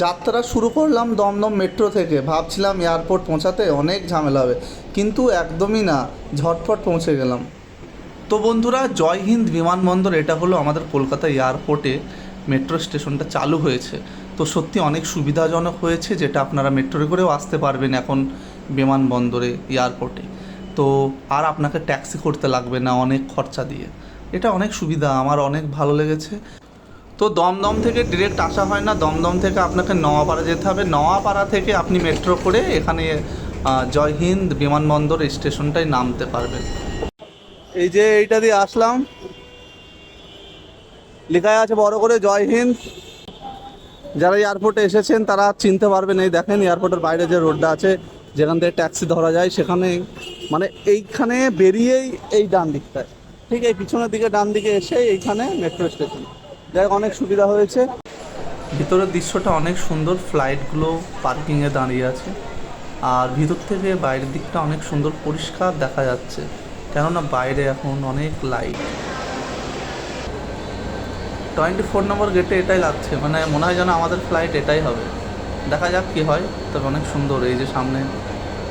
যাত্রা শুরু করলাম দমদম মেট্রো থেকে। ভাবছিলাম এয়ারপোর্ট পৌঁছাতে অনেক ঝামেলা হবে, কিন্তু একদমই না, ঝটফট পৌঁছে গেলাম। তো বন্ধুরা, জয় হিন্দ বিমানবন্দর, এটা হলো আমাদের কলকাতা এয়ারপোর্টে মেট্রো স্টেশনটা চালু হয়েছে। তো সত্যি অনেক সুবিধাজনক হয়েছে, যেটা আপনারা মেট্রোতে করেও আসতে পারবেন এখন বিমানবন্দরে, এয়ারপোর্টে। তো আর আপনাকে ট্যাক্সি করতে লাগবে না অনেক খরচা দিয়ে। এটা অনেক সুবিধা, আমার অনেক ভালো লেগেছে। তো দমদম থেকে ডিরেক্ট আসা হয় না, দমদম থেকে আপনাকে নওয়াপাড়া যেতে হবে। নওয়াপাড়া থেকে আপনি মেট্রো করে এখানে জয় হিন্দ বিমানবন্দর স্টেশনটায় নামতে পারবেন। এই যে এইটা দিয়ে আসলাম, লেখা আছে বড় করে জয় হিন্দ। যারা এয়ারপোর্টে এসেছেন তারা চিনতে পারবেন। এই দেখেন এয়ারপোর্টের বাইরে যে রোডটা আছে, যেখান থেকে ট্যাক্সি ধরা যায়, সেখানে মানে এইখানে বেরিয়েই এই ডান দিকটায়, ঠিক এই পিছনের দিকে ডান দিকে এসে এইখানে মেট্রো স্টেশন। যাই হোক, অনেক সুবিধা হয়েছে। ভিতরের দৃশ্যটা অনেক সুন্দর, ফ্লাইটগুলো পার্কিংয়ে দাঁড়িয়ে আছে। আর ভিতর থেকে বাইরের দিকটা অনেক সুন্দর পরিষ্কার দেখা যাচ্ছে, কেননা বাইরে এখন অনেক লাইট। 24 নম্বর গেটে এটাই লাগছে, মানে মনে হয় যেন আমাদের ফ্লাইট এটাই হবে। দেখা যাক কী হয়, তবে অনেক সুন্দর। এই যে সামনে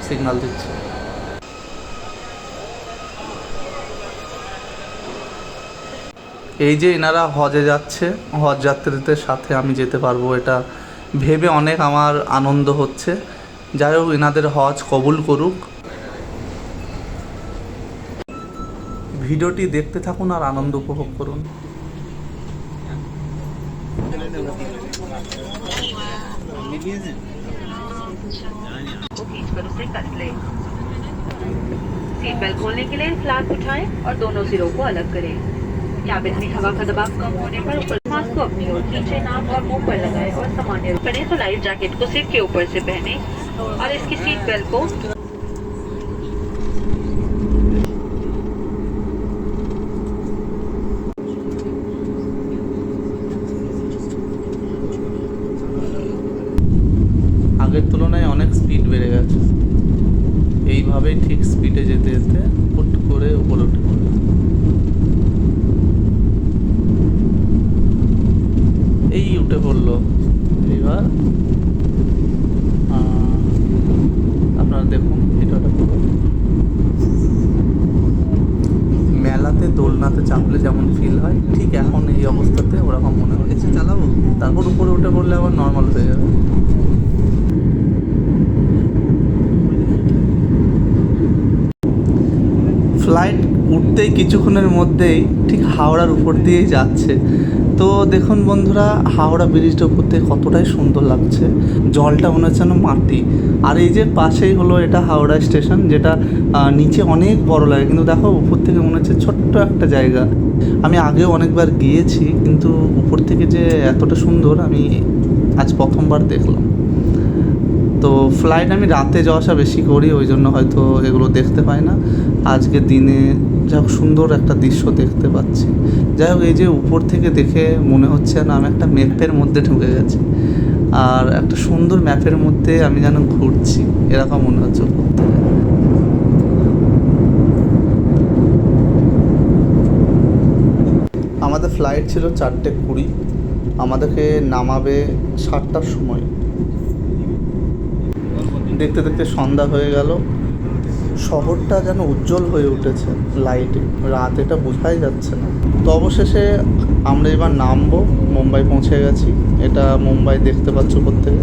সিগন্যাল দিচ্ছে। এই যে এনারা হজে যাচ্ছে, হজ যাত্রীদের সাথে আমি যেতে পারবো, এটা ভেবে অনেক আমার আনন্দ হচ্ছে। যাই হোক, এনাদের হজ কবুল করুক। ভিডিওটি দেখতে থাকুন আর আনন্দ উপভোগ করুন। सीट बेल्ट खोलने के लिए फ्लैप उठाएं और दोनों सिरों को अलग करें। कैबिन में हवा का दबाव कम होने पर ऊपर मास्क को अपनी ओर खींचे, नाक और मुंह पर लगाए और सामान्य रूप से तो लाइफ जैकेट को सिर के ऊपर से पहने और इसकी सीट बेल्ट को আগের তুলনায় অনেক স্পিড বেড়ে গেছে। এইভাবেই ঠিক স্পিডে যেতে যেতে হুট করে উপরে উঠে পড়বে। এই উঠে পড়লো। এবার আপনারা দেখুন ভিডিওটা পুরো। মেলাতে দোলনাতে চাপলে যেমন ফিল হয়, ঠিক এখন এই অবস্থাতে ওরকম মনে হচ্ছে। চালাবো, তারপর উপরে উঠে পড়লে আবার নর্মাল হয়ে যাবে। ফ্লাইট উঠতেই কিছুক্ষণের মধ্যেই ঠিক হাওড়ার উপর দিয়েই যাচ্ছে। তো দেখুন বন্ধুরা, হাওড়া ব্রিজটার উপর থেকে কতটাই সুন্দর লাগছে। জলটা মনে হচ্ছে যেন মাটি। আর এই যে পাশেই হলো এটা হাওড়া স্টেশন, যেটা নিচে অনেক বড় লাগে, কিন্তু দেখো উপর থেকে মনে হচ্ছে ছোট্ট একটা জায়গা। আমি আগেও অনেকবার গিয়েছি, কিন্তু উপর থেকে যে এতটা সুন্দর আমি আজ প্রথমবার দেখলাম। তো ফ্লাইট আমি রাতে যাওয়া আসা বেশি করি, ওই জন্য হয়তো এগুলো দেখতে পাই না। আজকে দিনে যা হোক সুন্দর একটা দৃশ্য দেখতে পাচ্ছি। যাই হোক, এই যে উপর থেকে দেখে মনে হচ্ছে না আমি একটা ম্যাপের মধ্যে ঢুকে গেছি, আর একটা সুন্দর ম্যাপের মধ্যে আমি যেন ঘুরছি, এরকম মনে হচ্ছে উপর থেকে। আমাদের ফ্লাইট ছিল 4:20, আমাদেরকে নামাবে 7টার সময়। দেখতে দেখতে সন্ধ্যা হয়ে গেল। শহরটা যেন উজ্জ্বল হয়ে উঠেছে লাইটে, রাত এটা বোঝাই যাচ্ছে না। তো অবশেষে আমরা এবার নামবো, মুম্বাই পৌঁছে গেছি। এটা মুম্বাই দেখতে পাচ্ছ উপর থেকে।